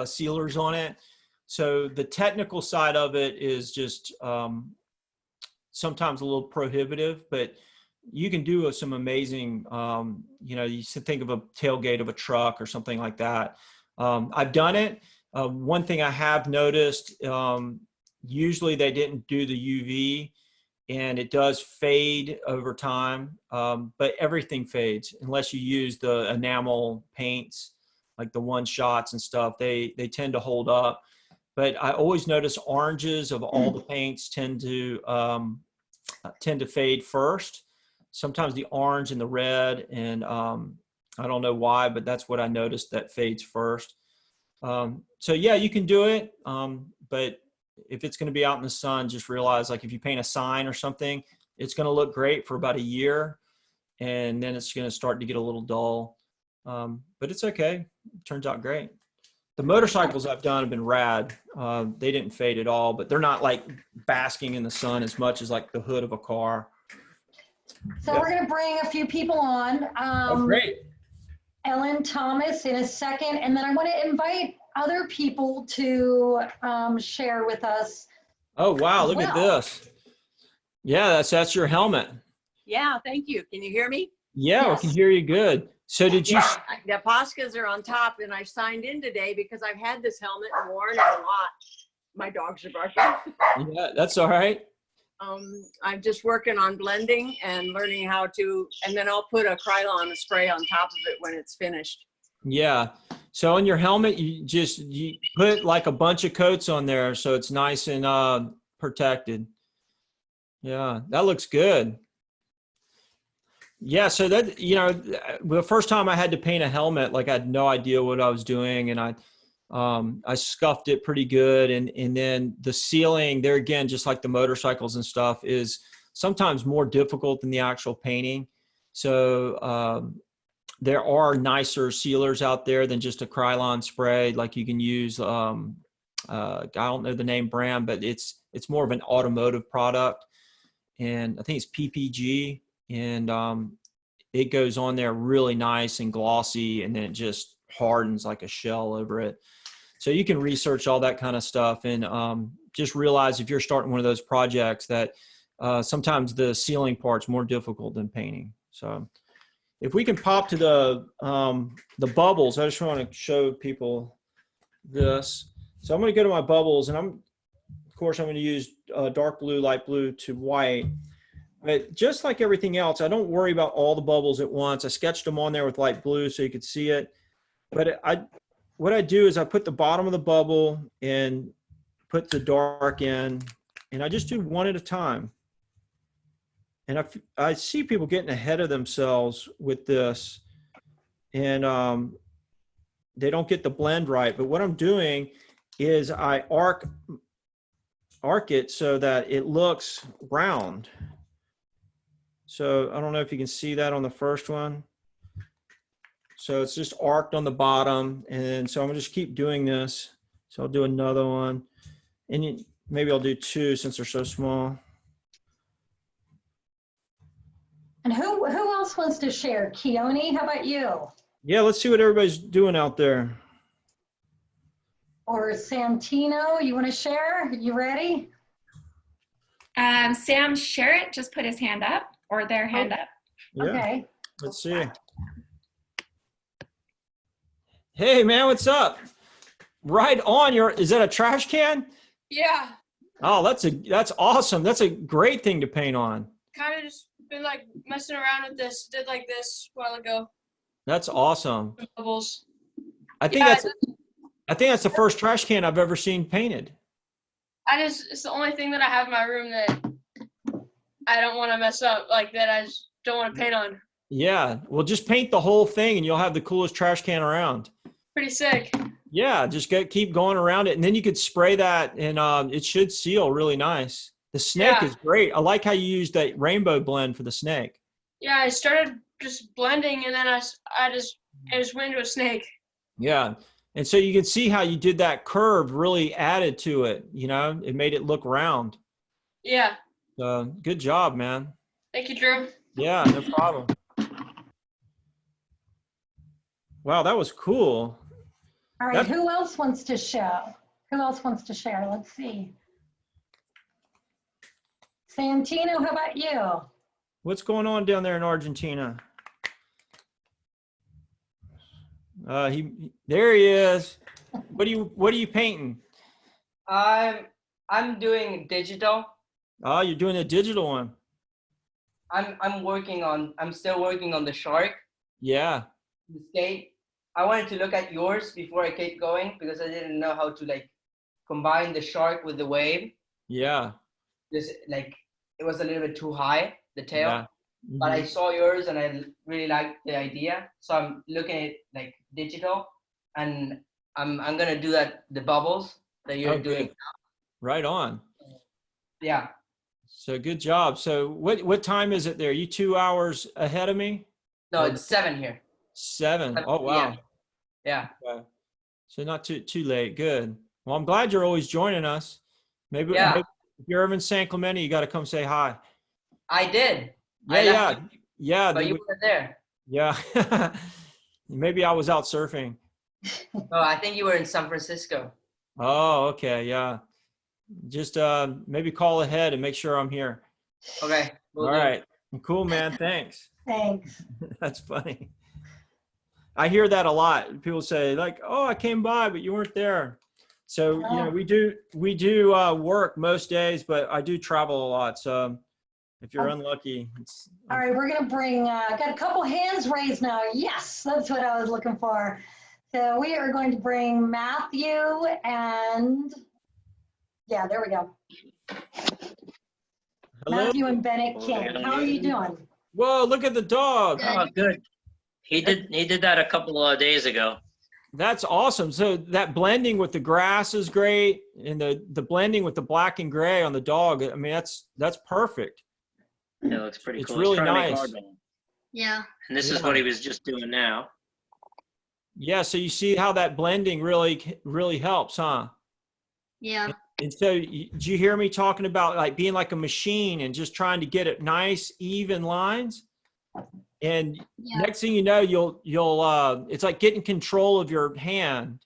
sealers on it. So the technical side of it is just sometimes a little prohibitive, but you can do some amazing, you know, you think of a tailgate of a truck or something like that. I've done it. One thing I have noticed, usually they didn't do the UV, and it does fade over time, but everything fades unless you use the enamel paints, like the one shots and stuff. They tend to hold up. But I always notice oranges of all the paints tend to fade first. Sometimes the orange and the red, and I don't know why, but that's what I noticed, that fades first. So yeah, you can do it, but if it's going to be out in the sun, just realize, like, if you paint a sign or something, it's going to look great for about a year, and then it's going to start to get a little dull. But it's okay. It turns out great. The motorcycles I've done have been rad. They didn't fade at all, but they're not like basking in the sun as much as like the hood of a car. So we're going to bring a few people on. Oh, great. Ellen Thomas in a second, and then I want to invite other people to share with us. Oh, wow. Look at this. Yeah, that's your helmet. Yeah, thank you. Can you hear me? Yeah, Yes. I can hear you good. So did you? Yeah, the Poscas are on top, and I signed in today because I've had this helmet and worn it a lot. My dogs are barking. Yeah, that's all right. I'm just working on blending and learning how to, and then I'll put a Krylon spray on top of it when it's finished. Yeah. So on your helmet, you put like a bunch of coats on there, so it's nice and protected. Yeah, that looks good. Yeah, so that, you know, the first time I had to paint a helmet, like I had no idea what I was doing, and I scuffed it pretty good, and then the sealing there again, just like the motorcycles and stuff, is sometimes more difficult than the actual painting. So there are nicer sealers out there than just a Krylon spray. Like you can use I don't know the name brand, but it's more of an automotive product, and I think it's PPG. And it goes on there really nice and glossy, and then it just hardens like a shell over it. So you can research all that kind of stuff, and just realize if you're starting one of those projects that sometimes the sealing part's more difficult than painting. So if we can pop to the bubbles, I just want to show people this. So I'm going to go to my bubbles, and of course I'm going to use dark blue, light blue to white. But just like everything else, I don't worry about all the bubbles at once. I sketched them on there with light blue so you could see it. But what I do is I put the bottom of the bubble and put the dark in, and I just do one at a time. And I see people getting ahead of themselves with this, and they don't get the blend right. But what I'm doing is I arc it so that it looks round. So I don't know if you can see that on the first one. So it's just arced on the bottom. And so I'm gonna just keep doing this. So I'll do another one. And maybe I'll do 2 since they're so small. And who else wants to share? Keone, how about you? Yeah, let's see what everybody's doing out there. Or Santino, you want to share? You ready? Sam Sherritt just put his hand up, or their hand up. Yeah, Okay. let's see. Hey man, what's up? Right on your, is that a trash can? Yeah, Oh, that's awesome. That's a great thing to paint on. kind of just been like messing around with this. Did like this a while ago. That's awesome. Bubbles. I think Yeah, that's the first trash can I've ever seen painted. it's the only thing that I have in my room that I don't want to mess up, like that I just don't want to paint on. Yeah, well, just paint the whole thing and you'll have the coolest trash can around. Pretty sick. Yeah, just keep going around it, and then you could spray that, and it should seal really nice. The snake Yeah. is great. I like how you used that rainbow blend for the snake. Yeah, I started just blending, and then I just went into a snake. Yeah, and so you can see how you did that curve really added to it. You know, it made it look round. Yeah. Good job, man. Thank you, Drew. Yeah, no problem. Wow, that was cool. All right, who else wants to show? Who else wants to share? Let's see. Santino, how about you? What's going on down there in Argentina? There he is. What are you painting? I'm doing digital. Oh, you're doing a digital one. I'm still working on the shark, Yeah. the skate. I wanted to look at yours before I kept going because I didn't know how to like combine the shark with the wave. Yeah. Just like it was a little bit too high, the tail. Yeah. But I saw yours and I really liked the idea. So I'm looking at like digital, and I'm gonna do the bubbles that you're doing. Right on. Yeah. So good job. So what time is it there? You 2 hours ahead of me? No, it's 7 here. 7. Oh wow. Yeah. Okay. So not too late. Good. Well, I'm glad you're always joining us. Maybe if you're ever in San Clemente, you got to come say hi. I did. Yeah. But you weren't there. Yeah. Maybe I was out surfing. No, I think you were in San Francisco. Oh, okay. Yeah. Just maybe call ahead and make sure I'm here. Okay. All right. Cool, man. Thanks. Thanks. That's funny. I hear that a lot. People say like, "Oh, I came by, but you weren't there." So you know, we do work most days, but I do travel a lot. So if you're unlucky, it's. All right, we're gonna bring. Got a couple hands raised now. Yes, that's what I was looking for. So we are going to bring Matthew and. Yeah, there we go. Hello? Matthew and Bennett King. How are you doing? Whoa! Look at the dog. Oh, good. He did that a couple of days ago. That's awesome. So that blending with the grass is great, and the blending with the black and gray on the dog. I mean, that's perfect. It looks pretty It's cool. really He's trying to make nice. hardball. Yeah. And this is what he was just doing now. Yeah. So you see how that blending really helps, huh? Yeah. And so, did you hear me talking about like being like a machine and just trying to get it nice, even lines? And Yeah. next thing you know, you'll it's like getting control of your hand.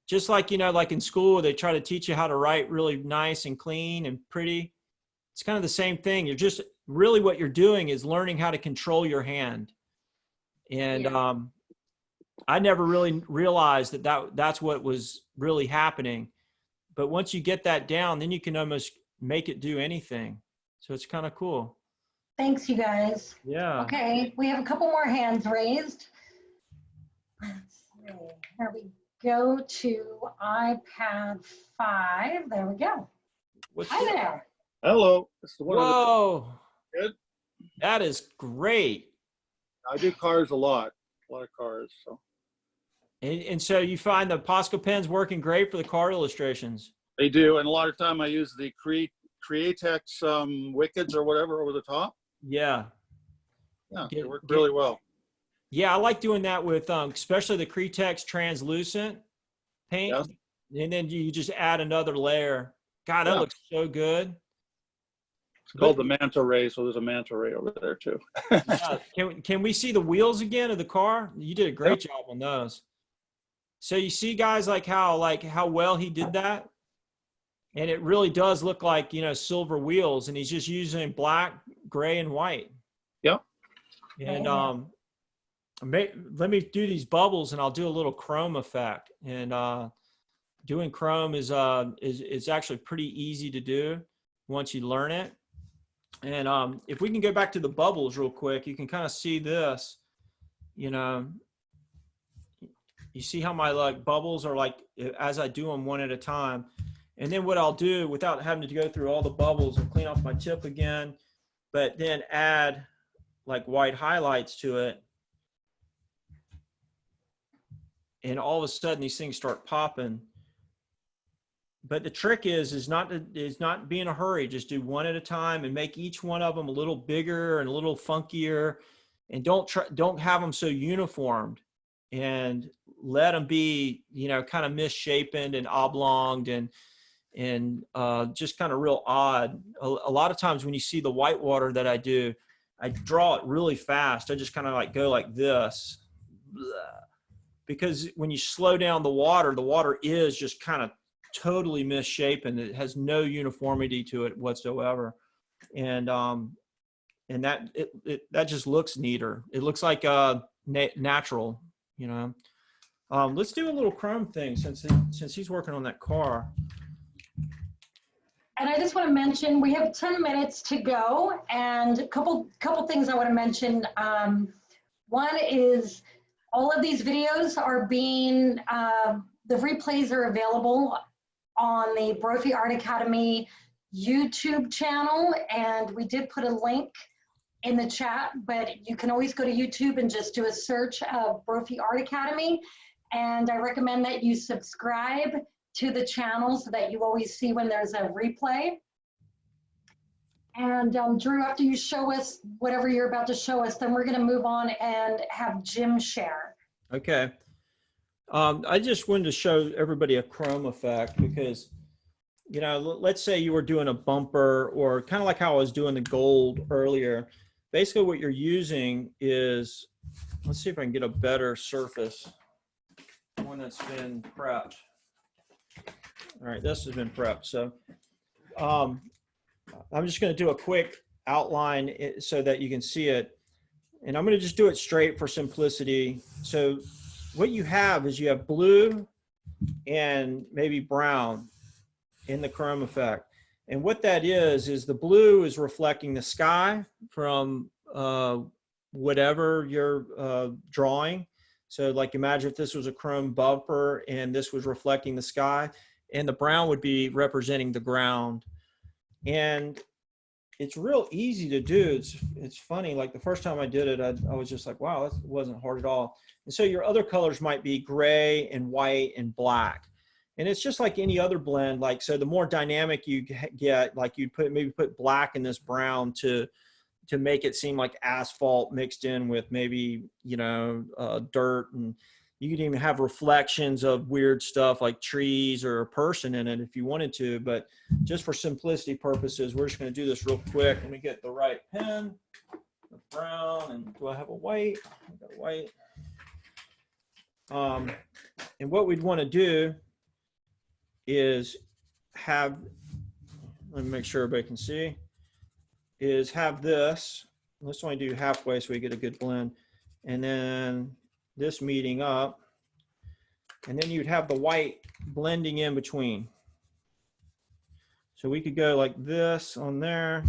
Just like, like in school, they try to teach you how to write really nice and clean and pretty. It's kind of the same thing. You're just really what you're doing is learning how to control your hand. And I never really realized that's what was really happening. But once you get that down, then you can almost make it do anything. So it's kind of cool. Thanks, you guys. Yeah. Okay, we have a couple more hands raised. Let's see. Here we go to iPad 5. There we go. Hi there. Hello. This is one of Whoa. Good. That is great. I do cars a lot of cars. So And so you find the Posca pens working great for the car illustrations. they do, and a lot of time I use the Createx Wickeds or whatever over the top. Yeah. Yeah, they work really well. Yeah, I like doing that with especially the Createx translucent paint. Yes. And then you just add another layer God, that Yeah. looks so good. It's called the manta ray, so there's a manta ray over there too. Yeah. Can we see the wheels again of the car? You did a great job on those. So you see, guys, like how well he did that, and it really does look like, you know, silver wheels, and he's just using black, gray, and white. Yep. And let me do these bubbles, and I'll do a little chrome effect. And doing chrome is actually pretty easy to do once you learn it. And if we can go back to the bubbles real quick, you can kind of see this. You know, you see how my like bubbles are like as I do them one at a time. And then what I'll do, without having to go through all the bubbles and clean off my tip again, but then add like white highlights to it. And all of a sudden these things start popping. But the trick is not be in a hurry. Just do one at a time and make each one of them a little bigger and a little funkier, and don't have them so uniformed, and let them be, you know, kind of misshapen and oblonged and just kind of real odd. A lot of times when you see the whitewater that I do, I draw it really fast. I just kind of like go like this, because when you slow down the water is just kind of totally misshapen. It has no uniformity to it whatsoever. And that that just looks neater. It looks like natural, you know. Let's do a little chrome thing since he's working on that car. And I just want to mention, we have 10 minutes to go, and a couple things I want to mention. One is all of these videos are being, the replays are available on the Brophy Art Academy YouTube channel, and we did put a link in the chat, but you can always go to YouTube and just do a search of Brophy Art Academy. And I recommend that you subscribe to the channel so that you always see when there's a replay. And Drew, after you show us whatever you're about to show us, then we're going to move on and have Jim share. Okay. I just wanted to show everybody a chrome effect because, you know, let's say you were doing a bumper, or kind of like how I was doing the gold earlier. Basically what you're using is, let's see if I can get a better surface, one that's been prepped. All right, this has been prepped. So I'm just going to do a quick outline so that you can see it. And I'm going to just do it straight for simplicity. So what you have is you have blue and maybe brown in the chrome effect. And what that is the blue is reflecting the sky from whatever you're drawing. So like imagine if this was a chrome bumper and this was reflecting the sky, and the brown would be representing the ground. And it's real easy to do. It's funny, like the first time I did it, I was just like, wow, that wasn't hard at all. And so your other colors might be gray and white and black. And it's just like any other blend. Like, so the more dynamic you get, like you'd maybe put black in this brown to make it seem like asphalt mixed in with maybe, you know, dirt, and you could even have reflections of weird stuff like trees or a person in it if you wanted to. But just for simplicity purposes, we're just going to do this real quick. Let me get the right pen, the brown, and do I have a white? I got a white. And what we'd want to do is have, let me make sure everybody can see, is have this. Let's only do halfway so we get a good blend. And then this meeting up, and then you'd have the white blending in between. So we could go like this on there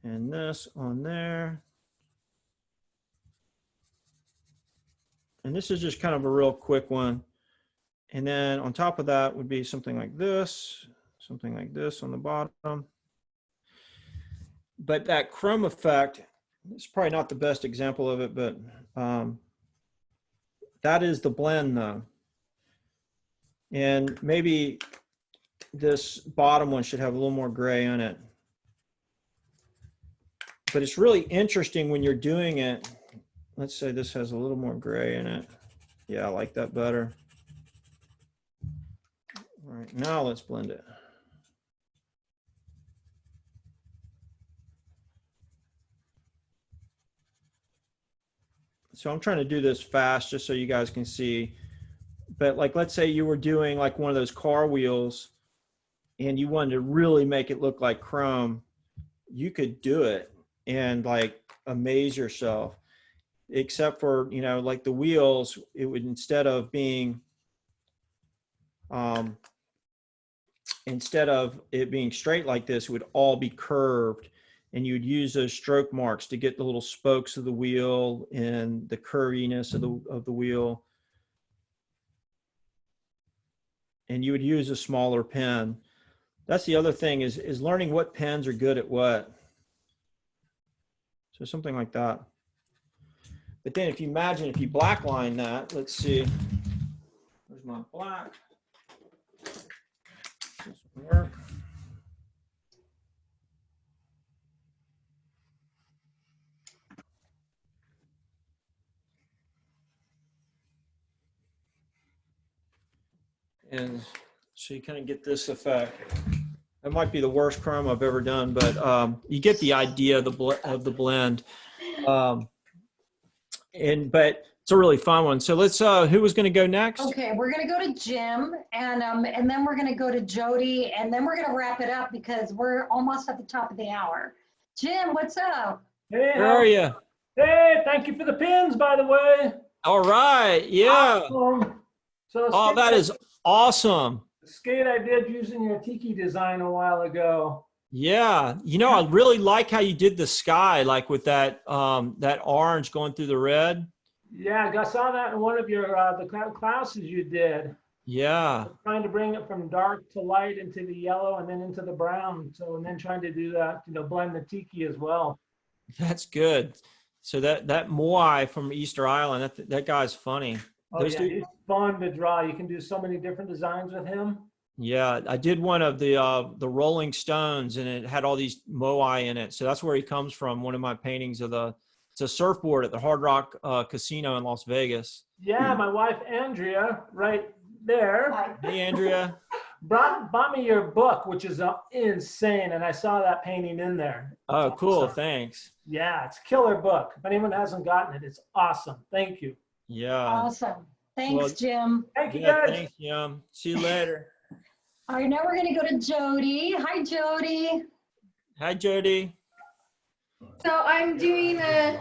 and this on there. And this is just kind of a real quick one. And then on top of that would be something like this on the bottom. But that chrome effect, it's probably not the best example of it, but that is the blend though. And maybe this bottom one should have a little more gray on it. But it's really interesting when you're doing it. Let's say this has a little more gray in it. Yeah, I like that better. All right, now let's blend it. So I'm trying to do this fast just so you guys can see. But like, let's say you were doing like one of those car wheels and you wanted to really make it look like chrome, you could do it and like amaze yourself. Except for, you know, like the wheels, it would, instead of it being straight like this, it would all be curved, and you'd use those stroke marks to get the little spokes of the wheel and the curviness of the wheel. And you would use a smaller pen. That's the other thing is learning what pens are good at what. So something like that. But then if you imagine if you blackline that, let's see, where's my black? This will work. And so you kind of get this effect. That might be the worst chrome I've ever done, but you get the idea of the blend. But it's a really fun one. So let's, who was going to go next? Okay, we're going to go to Jim, and then we're going to go to Jody, and then we're going to wrap it up because we're almost at the top of the hour. Jim, what's up? Hey, Where are you? hey, thank you for the pins, by the way. All right. Yeah. Awesome. So Oh, that is awesome. the skate I did using your tiki design a while ago. Yeah. You know, I really like how you did the sky, like with that, that orange going through the red. Yeah, I saw that in one of your the classes you did. Yeah. Trying to bring it from dark to light into the yellow and then into the brown. So, and then trying to do that, you know, blend the tiki as well. That's good. So that Moai from Easter Island, that guy's funny. Oh yeah, he's fun to draw. You can do so many different designs with him. Yeah, I did one of the Rolling Stones, and it had all these moai in it. So that's where he comes from. One of my paintings of it's a surfboard at the Hard Rock Casino in Las Vegas. Yeah, my wife Andrea, right there. Hey, Andrea. bought me your book, which is insane, and I saw that painting in there. Oh, cool. Awesome. Thanks. Yeah, it's a killer book. If anyone hasn't gotten it, it's awesome. Thank you. Yeah. Awesome. Thanks, Jim. Thank you, Yeah, guys. thanks, Jim. See you later. All right, now we're going to go to Jody. Hi, Jody. Hi, Jody. So I'm doing I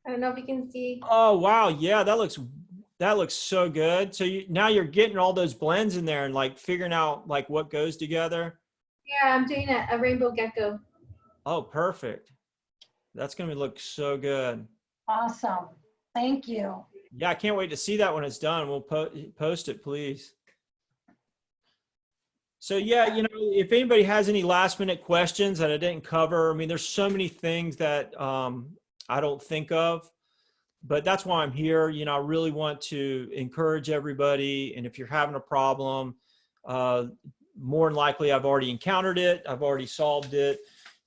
don't know if you can see. Oh, wow. Yeah, that looks so good. So now you're getting all those blends in there and like figuring out like what goes together. Yeah, I'm doing a rainbow gecko. Oh, perfect. That's going to look so good. Awesome. Thank you. Yeah, I can't wait to see that when it's done. We'll post it, please. So yeah, you know, if anybody has any last minute questions that I didn't cover, I mean, there's so many things that I don't think of, but that's why I'm here. You know, I really want to encourage everybody. And if you're having a problem, more than likely I've already encountered it. I've already solved it.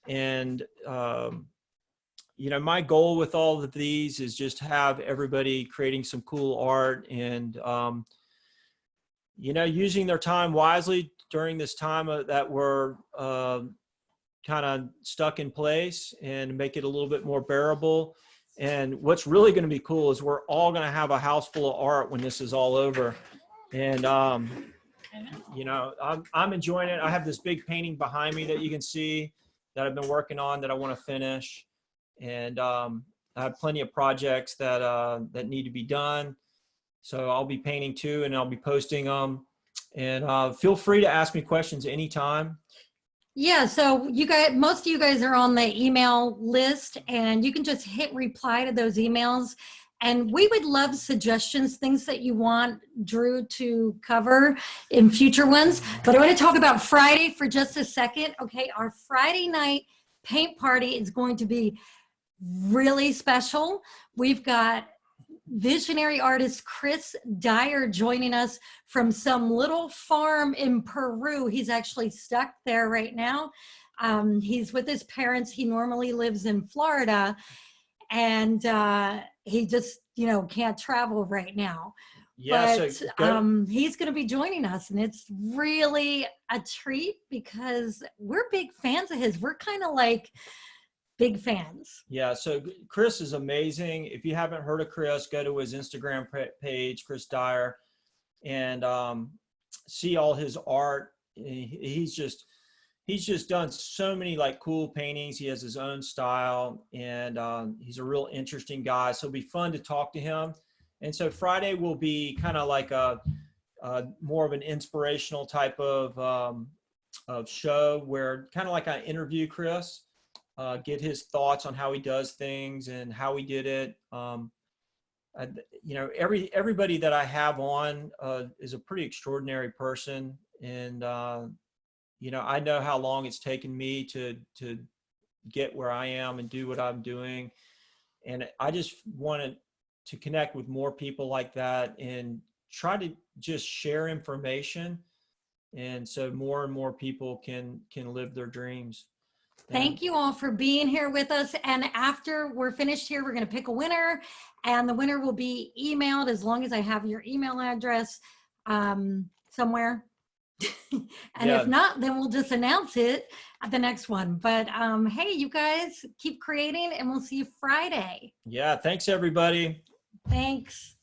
And, you know, my goal with all of these is just have everybody creating some cool art and, you know, using their time wisely during this time that we're kind of stuck in place, and make it a little bit more bearable. And what's really going to be cool is we're all going to have a house full of art when this is all over. And, you know, I'm enjoying it. I have this big painting behind me that you can see that I've been working on that I want to finish. And I have plenty of projects that need to be done. So I'll be painting too, and I'll be posting them. And feel free to ask me questions anytime. Yeah, so you guys, most of you guys are on the email list, and you can just hit reply to those emails. And we would love suggestions, things that you want Drew to cover in future ones. But I want to talk about Friday for just a second. Okay, our Friday night paint party is going to be really special. We've got visionary artist Chris Dyer joining us from some little farm in Peru. He's actually stuck there right now. He's with his parents. He normally lives in Florida, and he just, you know, can't travel right now. Yeah, but so he's going to be joining us, and it's really a treat because we're big fans of his. We're kind of like big fans. Yeah, so Chris is amazing. If you haven't heard of Chris, go to his Instagram page, Chris Dyer, and see all his art. He's just done so many like cool paintings. He has his own style, and he's a real interesting guy. So it'll be fun to talk to him. And so Friday will be kind of like a more of an inspirational type of show, where kind of like I interview Chris, get his thoughts on how he does things and how he did it. You know, everybody that I have on is a pretty extraordinary person, and you know, I know how long it's taken me to get where I am and do what I'm doing, and I just wanted to connect with more people like that and try to just share information, and so more and more people can live their dreams. Thank you all for being here with us. And after we're finished here, we're going to pick a winner, and the winner will be emailed, as long as I have your email address somewhere. And Yeah. if not, then we'll just announce it at the next one. But hey, you guys keep creating, and we'll see you Friday. Yeah, thanks everybody. Thanks.